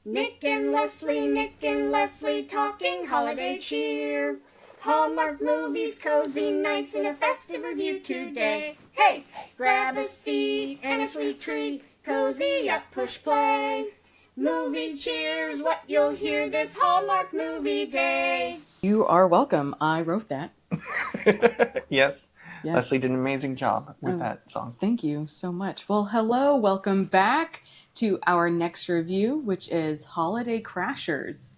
Nick and Leslie talking holiday cheer. Hallmark movies, cozy nights, and a festive review today. Hey, grab a seat and a sweet treat, cozy up, push play. Movie cheers, what you'll hear this Hallmark movie day. You are welcome. I wrote that. Yes. Yes. Leslie did an amazing job with that song. Thank you so much. Well, hello. Welcome back to our next review, which is Holiday Crashers.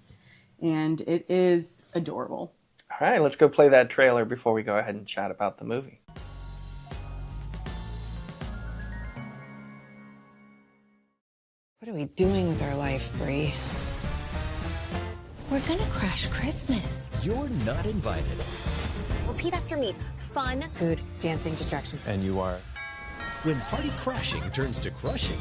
And it is adorable. All right, let's go play that trailer before we go ahead and chat about the movie. What are we doing with our life, Bree? We're gonna crash Christmas. You're not invited. Repeat after me. Fun. Food, dancing, distractions. And you are? When party crashing turns to crushing.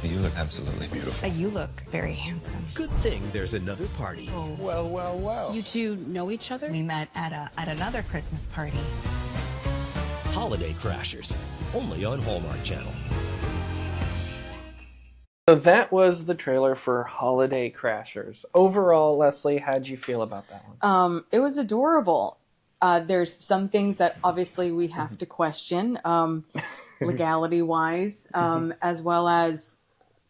You look absolutely beautiful. You look very handsome. Good thing there's another party. Oh. Well. You two know each other? We met at another Christmas party. Holiday Crashers. Only on Hallmark Channel. So that was the trailer for Holiday Crashers. Overall, Leslie, how'd you feel about that one? It was adorable. There's some things that obviously we have to question, legality-wise, as well as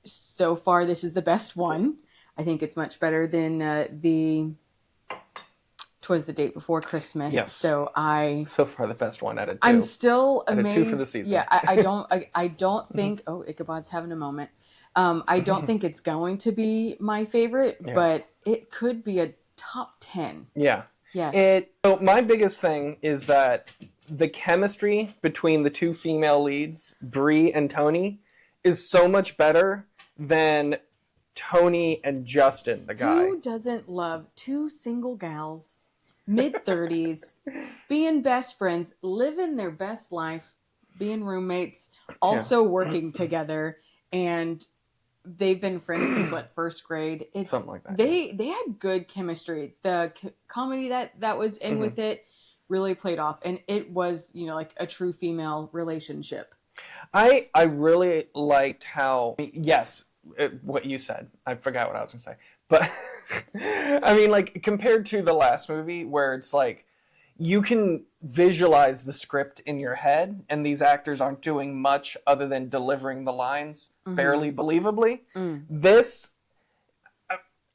so far this is the best one. I think it's much better than Twas the Date Before Christmas. Yes. So far the best one out of 2. I'm still Out of amazed. 2 for the season. Yeah, I don't think. Oh, Ichabod's having a moment. I don't think it's going to be my favorite, but it could be a top 10. Yeah. Yes. So my biggest thing is that the chemistry between the 2 female leads, Bree and Tony, is so much better than Tony and Justin, the guy. Who doesn't love 2 single gals, mid-30s, being best friends, living their best life, being roommates, also working together, and they've been friends since first grade. It's something like that. They had good chemistry. The comedy that was in with it really played off, and it was like a true female relationship. I really liked how, yes, what you said. I forgot what I was going to say. But, I mean, like, compared to the last movie where it's like, you can visualize the script in your head, and these actors aren't doing much other than delivering the lines fairly believably. This,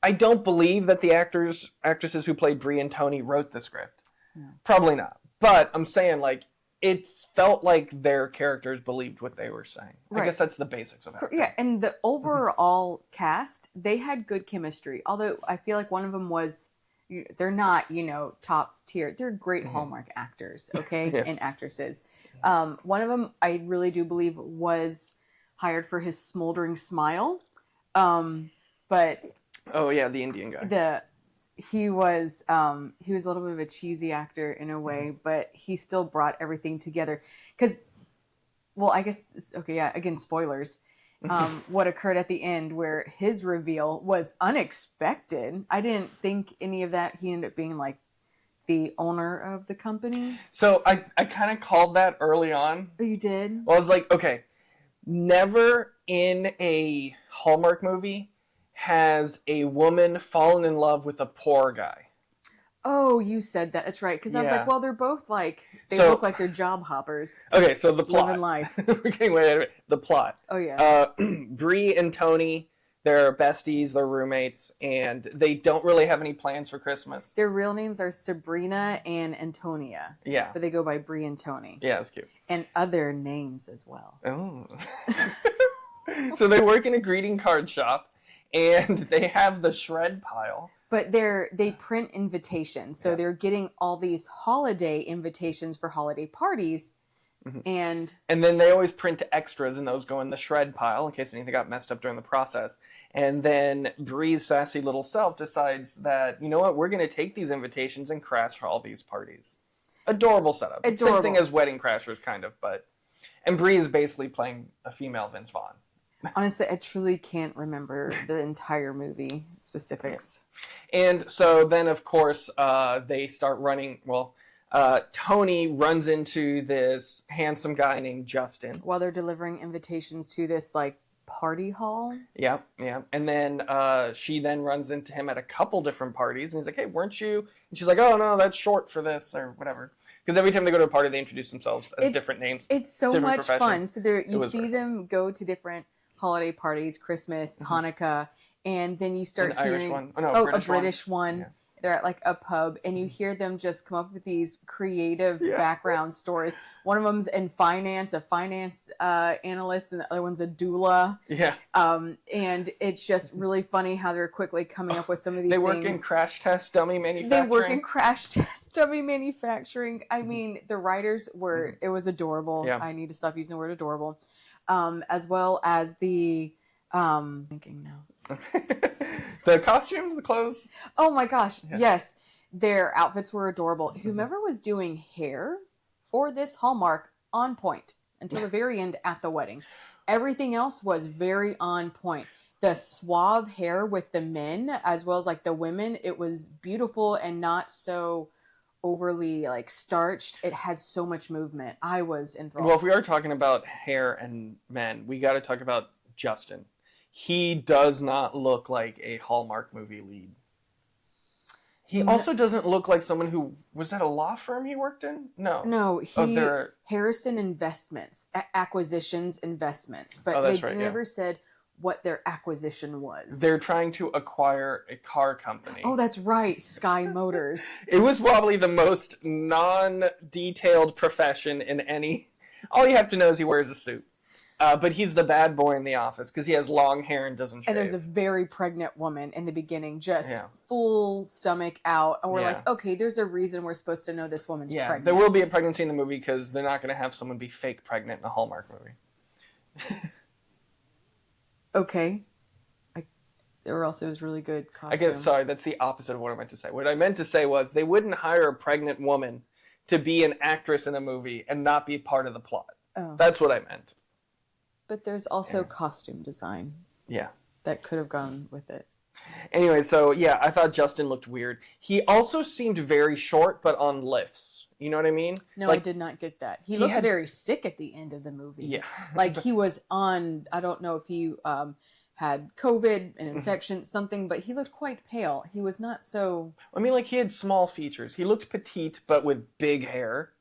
I don't believe that the actresses who played Bree and Tony wrote the script. No. Probably not. But I'm saying, like, it felt like their characters believed what they were saying. Right. I guess that's the basics of it. Yeah, and the overall cast, they had good chemistry. Although I feel like one of them was, they're not, top tier. They're great Hallmark actors, okay, and actresses. One of them, I really do believe, was hired for his smoldering smile. But oh yeah, the Indian guy. He was a little bit of a cheesy actor in a way, but he still brought everything together. Because, well, I guess, again, spoilers. What occurred at the end where his reveal was unexpected. I didn't think any of that. He ended up being like the owner of the company. So I kind of called that early on. Oh, you did? Well, I was like, okay, never in a Hallmark movie has a woman fallen in love with a poor guy. Oh, you said that. That's right. Because I was like, well, they're both like, they look like they're job hoppers. Okay, so the plot. Living life. We're getting way out of it. The plot. Oh, yes. Bree and Tony, they're besties, they're roommates, and they don't really have any plans for Christmas. Their real names are Sabrina and Antonia. Yeah. But they go by Bree and Tony. Yeah, that's cute. And other names as well. Oh. So they work in a greeting card shop, and they have the shred pile. But they print invitations. So they're getting all these holiday invitations for holiday parties. And then they always print extras, and those go in the shred pile in case anything got messed up during the process. And then Bree's sassy little self decides that, you know what, we're going to take these invitations and crash all these parties. Adorable setup. Adorable. Same thing as Wedding Crashers, kind of. And Bree is basically playing a female Vince Vaughn. Honestly, I truly can't remember the entire movie specifics. Yeah. And so then, of course, they start running. Well, Tony runs into this handsome guy named Justin. While they're delivering invitations to this, like, party hall. Yeah, yeah. And then she then runs into him at a couple different parties, and he's like, "Hey, weren't you?" And she's like, "Oh no, that's short for this or whatever." Because every time they go to a party, they introduce themselves as different names. It's so different much fun. professions. So there, you was see very them go to different holiday parties, Christmas, Hanukkah, and then you start An Irish hearing one. Oh, no, a British one. British one. Yeah. They're at like a pub, and you hear them just come up with these creative Yeah. background stories. One of them's in finance, a finance analyst, and the other one's a doula. Yeah. And it's just really funny how they're quickly coming up with some of these They things. work in crash test dummy manufacturing. They work in crash test dummy manufacturing. I mean, the writers were, it was adorable. Yeah. I need to stop using the word adorable. As well as the, thinking now. The costumes, the clothes. Oh my gosh. Yeah. Yes. Their outfits were adorable. Whomever was doing hair for this Hallmark, on point until the very end at the wedding. Everything else was very on point. The suave hair with the men as well as like the women, it was beautiful and not so overly like starched. It had so much movement. I was enthralled. Well, if we are talking about hair and men, we got to talk about Justin. He does not look like a Hallmark movie lead. He also doesn't look like someone who was that a law firm he worked in? No, Harrison Investments, Acquisitions Investments, but that's they right, never said what their acquisition was. They're trying to acquire a car company. Oh, that's right, Sky Motors. It was probably the most non-detailed profession in any. All you have to know is he wears a suit. But he's the bad boy in the office because he has long hair and doesn't shave. And there's a very pregnant woman in the beginning, just full stomach out. And we're like, okay, there's a reason we're supposed to know this woman's pregnant. There will be a pregnancy in the movie because they're not going to have someone be fake pregnant in a Hallmark movie. Okay. Or else it was really good costume. Sorry, that's the opposite of what I meant to say. What I meant to say was they wouldn't hire a pregnant woman to be an actress in a movie and not be part of the plot. Oh. That's what I meant. But there's also costume design. Yeah. That could have gone with it. Anyway, so yeah, I thought Justin looked weird. He also seemed very short, but on lifts. You know what I mean? No, I did not get that. He looked very sick at the end of the movie. Yeah. Like he was on, I don't know if he had COVID, an infection, something, but he looked quite pale. He was not so... I mean, like he had small features. He looked petite, but with big hair.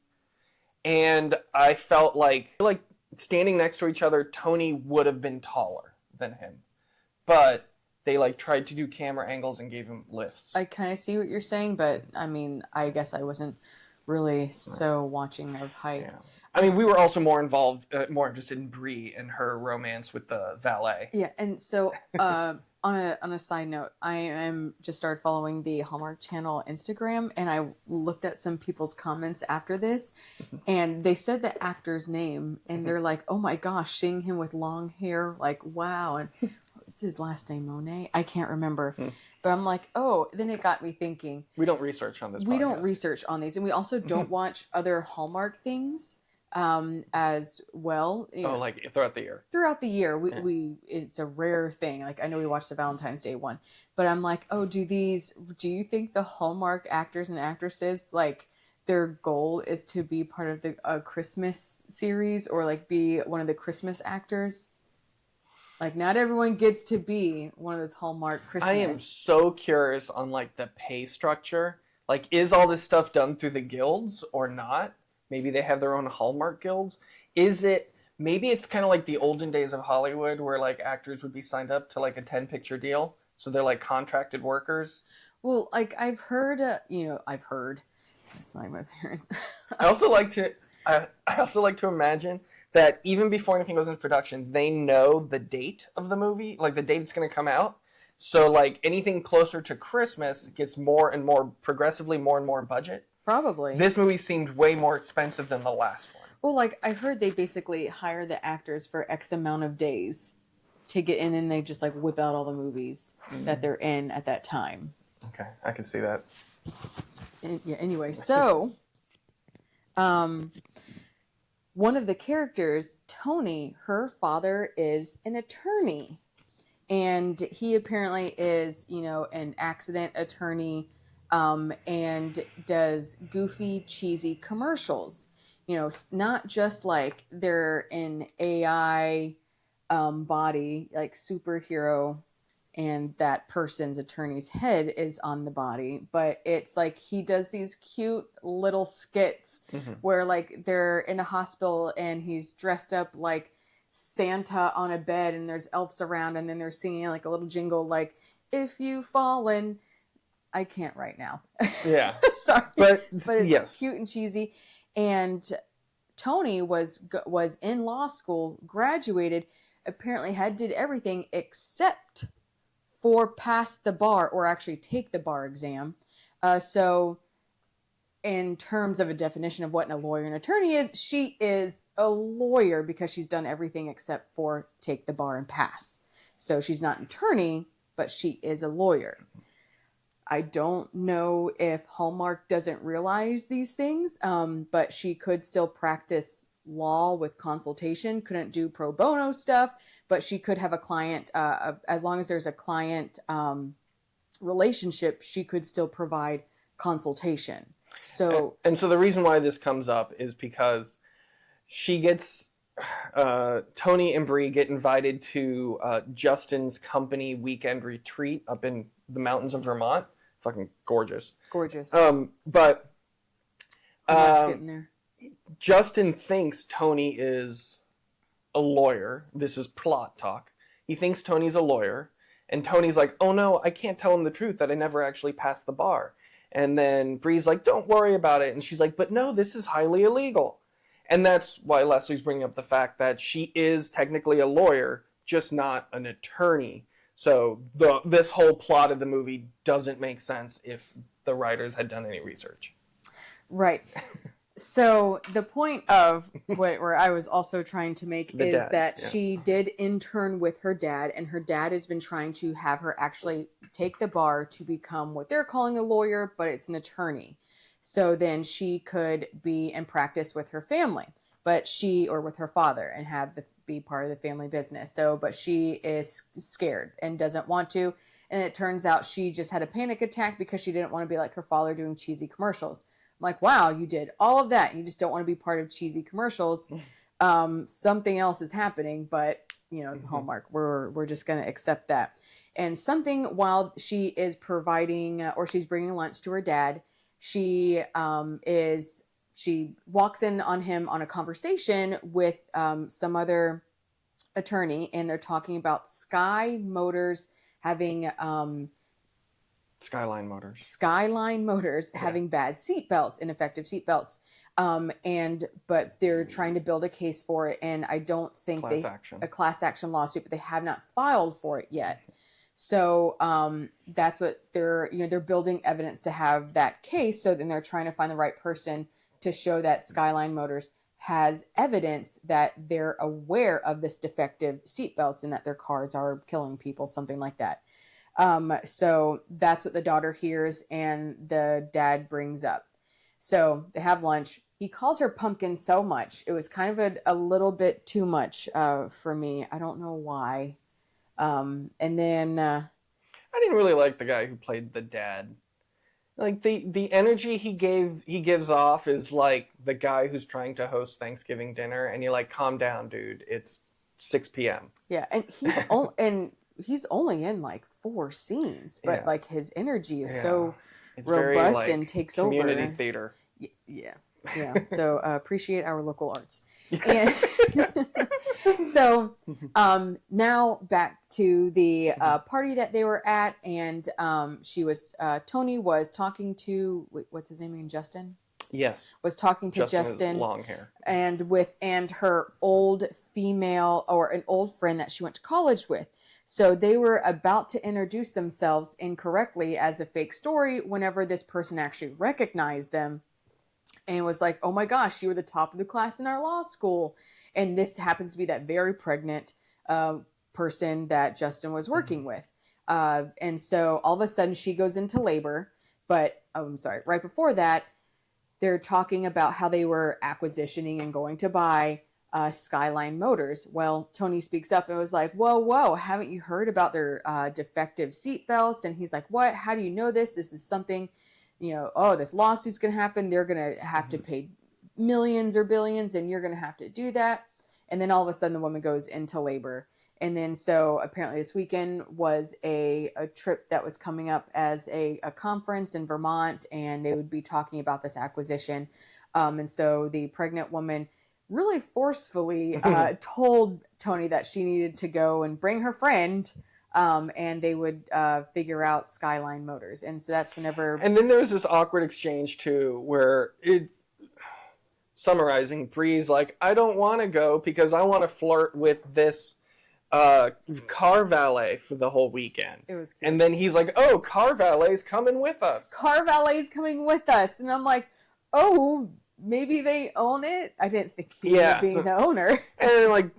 And I felt like standing next to each other, Tony would have been taller than him. But they tried to do camera angles and gave him lifts. I kind of see what you're saying, but I mean, I guess I wasn't really so watching of height. Yeah. I mean, we were also more interested in Brie and her romance with the valet. Yeah, and so on a side note, I am just started following the Hallmark Channel Instagram, and I looked at some people's comments after this, and they said the actor's name, and they're like, "Oh my gosh, seeing him with long hair, like wow!" And what was his last name? Monet? I can't remember, but I'm like, oh. Then it got me thinking. We don't research on this. We don't research on these, and we also don't watch other Hallmark things. As well, like throughout the year. Throughout the year, we it's a rare thing. Like I know we watched the Valentine's Day one, but I'm like, oh, do you think the Hallmark actors and actresses their goal is to be part of the Christmas series or be one of the Christmas actors? Like not everyone gets to be one of those Hallmark Christmas. I am so curious on the pay structure. Is all this stuff done through the guilds or not? Maybe they have their own Hallmark guilds. Maybe it's kind of like the olden days of Hollywood where actors would be signed up to a 10-picture deal. So they're contracted workers. Well, I've heard, it's like my parents. I also like to imagine that even before anything goes into production, they know the date of the movie, the date it's going to come out. So anything closer to Christmas gets more and more, progressively more and more budget. Probably. This movie seemed way more expensive than the last one. Well, I heard they basically hire the actors for X amount of days to get in, and they just whip out all the movies that they're in at that time. Okay, I can see that. Anyway, so one of the characters, Tony, her father is an attorney, and he apparently is, an accident attorney. And does goofy, cheesy commercials. Not just they're an AI body, like superhero, and that person's attorney's head is on the body. But it's like he does these cute little skits where like they're in a hospital and he's dressed up like Santa on a bed and there's elves around, and then they're singing like a little jingle like, if you've fallen. I can't right now. Yeah. Sorry. But it's yes. cute and cheesy. And Tony was in law school, graduated, apparently did everything except for pass the bar or actually take the bar exam. So in terms of a definition of what a lawyer and attorney is, she is a lawyer because she's done everything except for take the bar and pass. So she's not an attorney, but she is a lawyer. I don't know if Hallmark doesn't realize these things, but she could still practice law with consultation, couldn't do pro bono stuff, but she could have a client, as long as there's a client relationship, she could still provide consultation. So, and so the reason why this comes up is because she gets, Tony and Bree get invited to Justin's company weekend retreat up in the mountains of Vermont. Fucking gorgeous. Gorgeous. But Hallmark's getting there. Justin thinks Tony is a lawyer. This is plot talk. He thinks Tony's a lawyer. And Tony's like, oh no, I can't tell him the truth that I never actually passed the bar. And then Bree's like, don't worry about it. And she's like, but no, this is highly illegal. And that's why Leslie's bringing up the fact that she is technically a lawyer, just not an attorney. So this whole plot of the movie doesn't make sense if the writers had done any research. Right. So the point of where I was also trying to make is that she did intern with her dad, and her dad has been trying to have her actually take the bar to become what they're calling a lawyer, but it's an attorney. So then she could be and practice with her family, or with her father, and be part of the family business. So, but she is scared and doesn't want to. And it turns out she just had a panic attack because she didn't want to be like her father doing cheesy commercials. I'm like, wow, you did all of that. You just don't want to be part of cheesy commercials. Something else is happening, but it's a Hallmark. We're just going to accept that. And something while she is providing or she's bringing lunch to her dad, she walks in on him on a conversation with some other attorney, and they're talking about Skyline Motors having bad seatbelts, ineffective seatbelts, but they're trying to build a case for it, and I don't think a class action lawsuit, but they have not filed for it yet. So that's what they're building evidence to have that case. So then they're trying to find the right person to show that Skyline Motors has evidence that they're aware of this defective seatbelts and that their cars are killing people, something like that. So that's what the daughter hears and the dad brings up. So they have lunch. He calls her pumpkin so much. It was kind of a little bit too much for me. I don't know why. And then I didn't really like the guy who played the dad. Like the energy he gives off is like the guy who's trying to host Thanksgiving dinner, and you're like, calm down, dude. It's 6 p.m. Yeah, and he's only in like 4 scenes, but like his energy is so it's robust very, and takes community over. Theater. Yeah. So appreciate our local arts. And so now back to the party that they were at, and Tony was talking to what's his name again? Justin. Yes. Was talking to Justin long hair. and her old female or an old friend that she went to college with. So they were about to introduce themselves incorrectly as a fake story whenever this person actually recognized them and was like, oh my gosh, you were the top of the class in our law school. And this happens to be that very pregnant person that Justin was working with. And so all of a sudden she goes into labor. But right before that, they're talking about how they were acquisitioning and going to buy Skyline Motors. Well, Tony speaks up and was like, whoa, haven't you heard about their defective seatbelts? And he's like, what? How do you know this? This is something, this lawsuit's going to happen. They're going to have to pay millions or billions, and you're going to have to do that. And then all of a sudden the woman goes into labor. And then so apparently this weekend was a trip that was coming up as a conference in Vermont, and they would be talking about this acquisition. And so the pregnant woman really forcefully told Tony that she needed to go and bring her friend, and they would figure out Skyline Motors. And so that's whenever... And then there's this awkward exchange, too, where summarizing, Bree's like, I don't want to go because I want to flirt with this car valet for the whole weekend. It was cute. And then he's like, oh, car valet's coming with us. Car valet's coming with us. And I'm like, oh, maybe they own it? I didn't think he was being the owner. And then, like,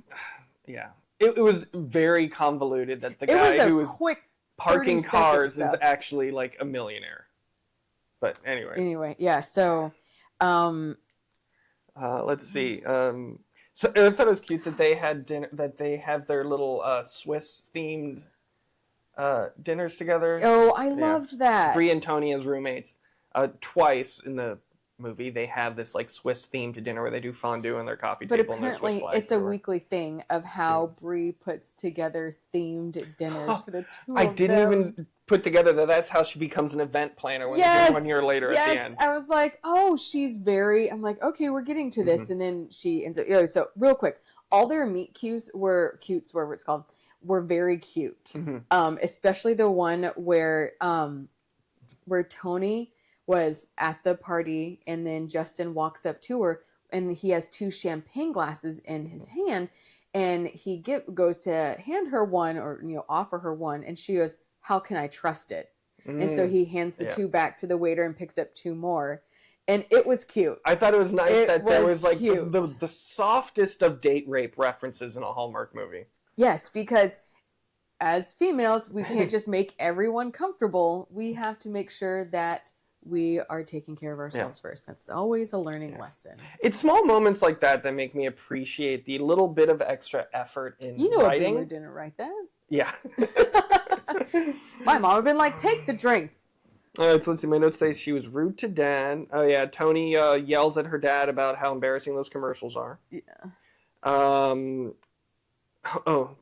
yeah. It was very convoluted that the guy who was quick parking cars is actually, like, a millionaire. But anyways. Anyway, yeah, so... let's see. So I thought it was cute that they had dinner. That they have their little Swiss themed dinners together. Oh, I loved that. Bree and Tony as roommates. Twice in the movie, they have this like Swiss themed dinner where they do fondue on their coffee table. But and their Swiss apparently, flags it's a weekly thing of how Bree puts together themed dinners for the two I of didn't them. even put together that that's how she becomes an event planner when 1 year later at the end. I was like, oh, she's very... I'm like, okay, we're getting to this. And then she ends up... So real quick, all their meet cutes, whatever it's called, were very cute. Especially the one where Tony was at the party and then Justin walks up to her and he has 2 champagne glasses in his hand and he goes to hand her one or offer her one and she goes, how can I trust it? And so he hands the 2 back to the waiter and picks up 2 more. And it was cute. I thought it was nice that there was like cute. the softest of date rape references in a Hallmark movie. Yes, because as females, we can't just make everyone comfortable. We have to make sure that we are taking care of ourselves first. That's always a learning lesson. It's small moments like that that make me appreciate the little bit of extra effort in writing. You didn't write that. Yeah. My mom would have been like, take the drink. All right, so let's see. My notes say she was rude to Dad. Oh, yeah. Tony yells at her dad about how embarrassing those commercials are. Yeah.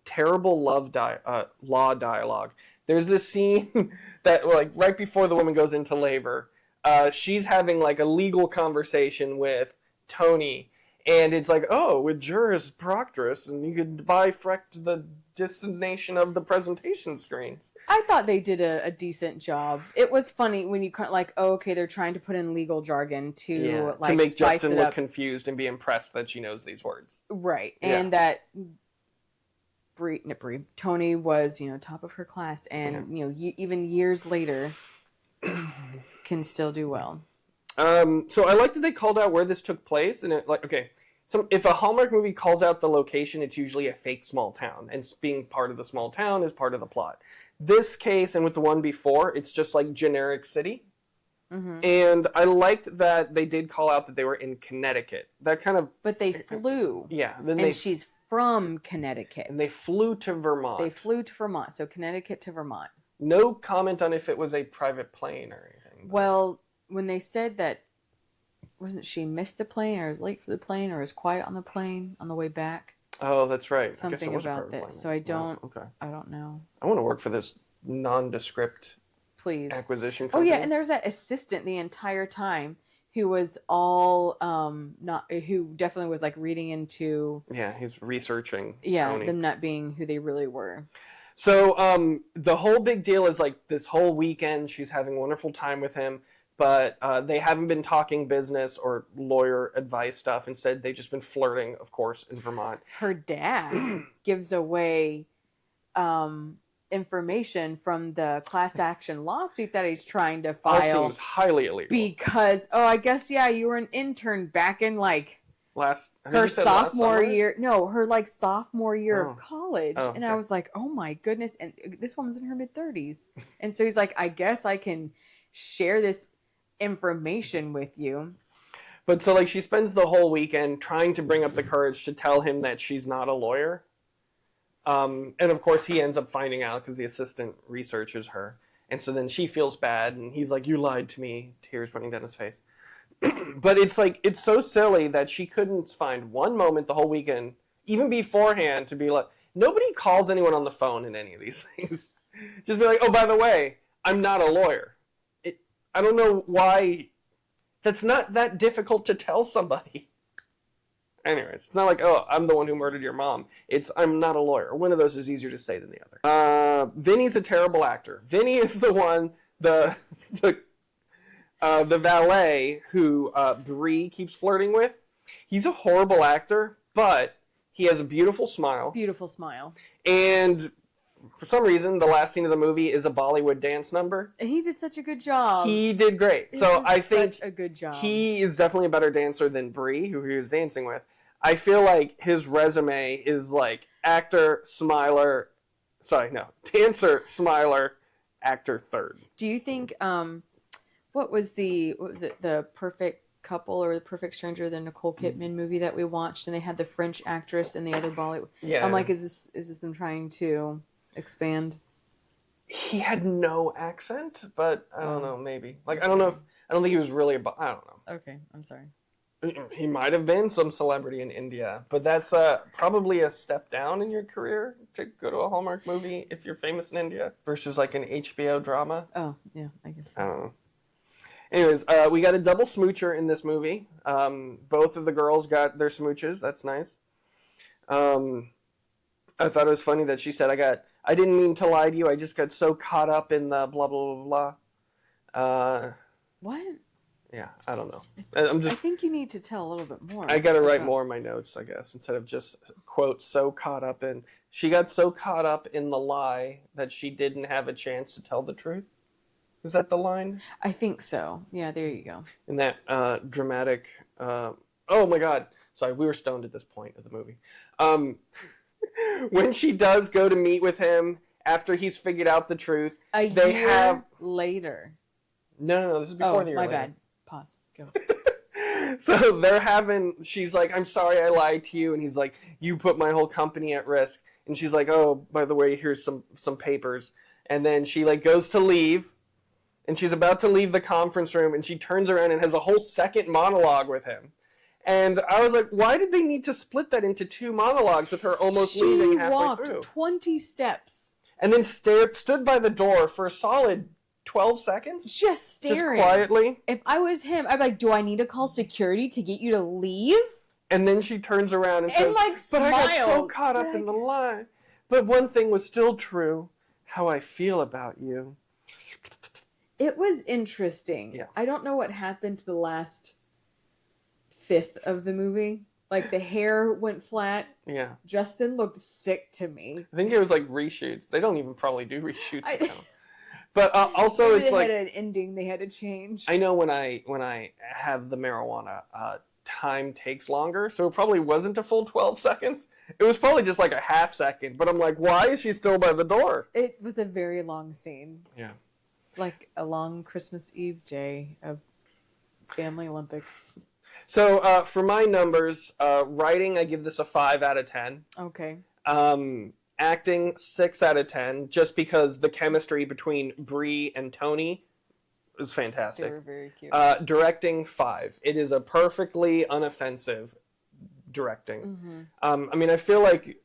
Terrible law dialogue. There's this scene that, like, right before the woman goes into labor, she's having, like, a legal conversation with Tony. And it's like, oh, with Juris Proctorus, and you could bifurcate the destination of the presentation screens. I thought they did a decent job. It was funny when you kind of like, oh, okay, they're trying to put in legal jargon to make spice Justin it look up. confused and be impressed that she knows these words. Right, and that Tony was top of her class, and even years later can still do well. So I like that they called out where this took place, and if a Hallmark movie calls out the location, it's usually a fake small town, and being part of the small town is part of the plot. This case, and with the one before, it's just like generic city. And I liked that they did call out that they were in Connecticut. But they flew. Yeah. She's from Connecticut. And they flew to Vermont. So Connecticut to Vermont. No comment on if it was a private plane or anything. Well, when they said that, wasn't she missed the plane or was late for the plane or was quiet on the plane on the way back? Oh, that's right. Something about that. So I don't know. I want to work for this nondescript Please. Acquisition company. Oh yeah, and there's that assistant the entire time who was all who definitely was like reading into he's researching Tony. Them not being who they really were. So the whole big deal is like this whole weekend she's having a wonderful time with him, but they haven't been talking business or lawyer advice stuff. Instead, they've just been flirting, of course, in Vermont. Her dad gives away information from the class action lawsuit that he's trying to file. All seems highly illegal. Because, I guess, you were an intern back in her sophomore year. No, her sophomore year of college. Oh, and I was like, oh my goodness. And this woman's in her mid-30s. And so he's like, I guess I can share this information with you. But so she spends the whole weekend trying to bring up the courage to tell him that she's not a lawyer. And of course he ends up finding out because the assistant researches her. And so then she feels bad and he's like, you lied to me, tears running down his face. But it's so silly that she couldn't find one moment the whole weekend, even beforehand, to be like, Nobody calls anyone on the phone in any of these things. Just be like, oh, by the way, I'm not a lawyer. I don't know why. That's not that difficult to tell somebody. Anyways, it's not like, oh, I'm the one who murdered your mom. It's, I'm not a lawyer. One of those is easier to say than the other. Vinny's a terrible actor. Vinny is the one, the valet who Bree keeps flirting with. He's a horrible actor, but he has a beautiful smile. Beautiful smile. And for some reason, the last scene of the movie is a Bollywood dance number. And he did such a good job. He did great. So I think such a good job. he is definitely a better dancer than Bree, who he was dancing with. I feel like his resume is like actor, smiler, dancer, smiler, actor third. Do you think what was it, the Perfect Couple or the Perfect Stranger, the Nicole Kidman movie that we watched, and they had the French actress and the other Bollywood? Yeah. I'm like, is this them trying to expand? He had no accent, but I don't know, maybe. Like I don't think he was really I don't know. Okay, I'm sorry. He might have been some celebrity in India, but that's probably a step down in your career to go to a Hallmark movie if you're famous in India versus like an HBO drama. Oh, yeah, I guess. I don't know. Anyways, we got a double smoocher in this movie. Both of the girls got their smooches. That's nice. I thought it was funny that she said, I didn't mean to lie to you. I just got so caught up in the blah, blah, blah, blah. What? Yeah, I don't know. I think you need to tell a little bit more. I got to write more in my notes, I guess, instead of just, quote, so caught up in. She got so caught up in the lie that she didn't have a chance to tell the truth. Is that the line? I think so. Yeah, there you go. In that dramatic, oh my God. Sorry, we were stoned at this point of the movie. When she does go to meet with him after he's figured out the truth, A year later. No, this is before the year my later. bad. Pause. Go. So she's like, I'm sorry I lied to you. And he's like, you put my whole company at risk. And she's like, oh, by the way, here's some papers. And then she like goes to leave. And she's about to leave the conference room. And she turns around and has a whole second monologue with him. And I was like, why did they need to split that into two monologues with her almost leaving halfway through? She walked 20 steps. And then stood by the door for a solid 12 seconds? Just staring. Just quietly. If I was him, I'd be like, do I need to call security to get you to leave? And then she turns around and says, like, but I got so smiled. caught up in the lie. But one thing was still true, how I feel about you. It was interesting. Yeah. I don't know what happened to the last fifth of the movie. Like, the hair went flat. Yeah. Justin looked sick to me. I think it was like reshoots. They don't even probably do reshoots now. But also Maybe it's they like... had an ending they had to change. I know when I have the marijuana, time takes longer, so it probably wasn't a full 12 seconds. It was probably just like a half second. But I'm like, why is she still by the door? It was a very long scene. Yeah. Like a long Christmas Eve day of Family Olympics. So for my numbers, writing, I give this a 5 out of 10. Okay. Acting, 6 out of 10, just because the chemistry between Bree and Tony is fantastic. They were very cute. Directing, 5. It is a perfectly unoffensive directing. I mean, I feel like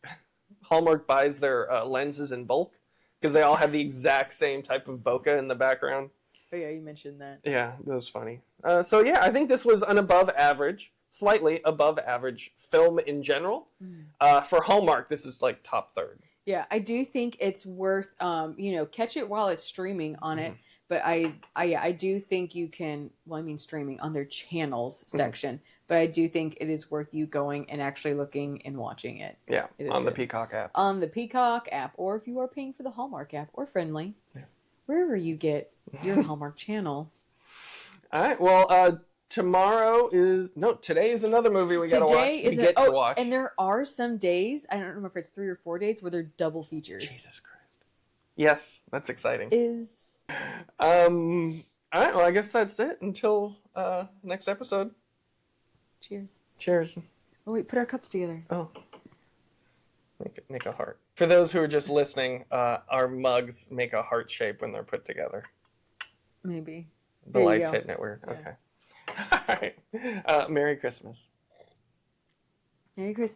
Hallmark buys their lenses in bulk because they all have the exact same type of bokeh in the background. Oh yeah, you mentioned that. Yeah, that was funny. So yeah, I think this was an above average, slightly above average film in general. For Hallmark, this is like top third. Yeah, I do think it's worth, catch it while it's streaming on it. But I do think you can, streaming on their channels section. But I do think it is worth you going and actually looking and watching it. Yeah, It is on the good. Peacock app. On the Peacock app, or if you are paying for the Hallmark app, or Friendly. Yeah. Wherever you get your Hallmark channel. All right, well, today is another movie we gotta watch. To watch. And there are some days, I don't remember if it's 3 or 4 days, where they're double features. Jesus Christ. Yes, that's exciting. All right, well, I guess that's it until next episode. Cheers. Cheers. Oh wait, put our cups together. Oh. Make a heart. For those who are just listening, our mugs make a heart shape when they're put together. Maybe. The There you lights go. hitting it weird. Yeah. Okay. All right. Merry Christmas. Merry Christmas.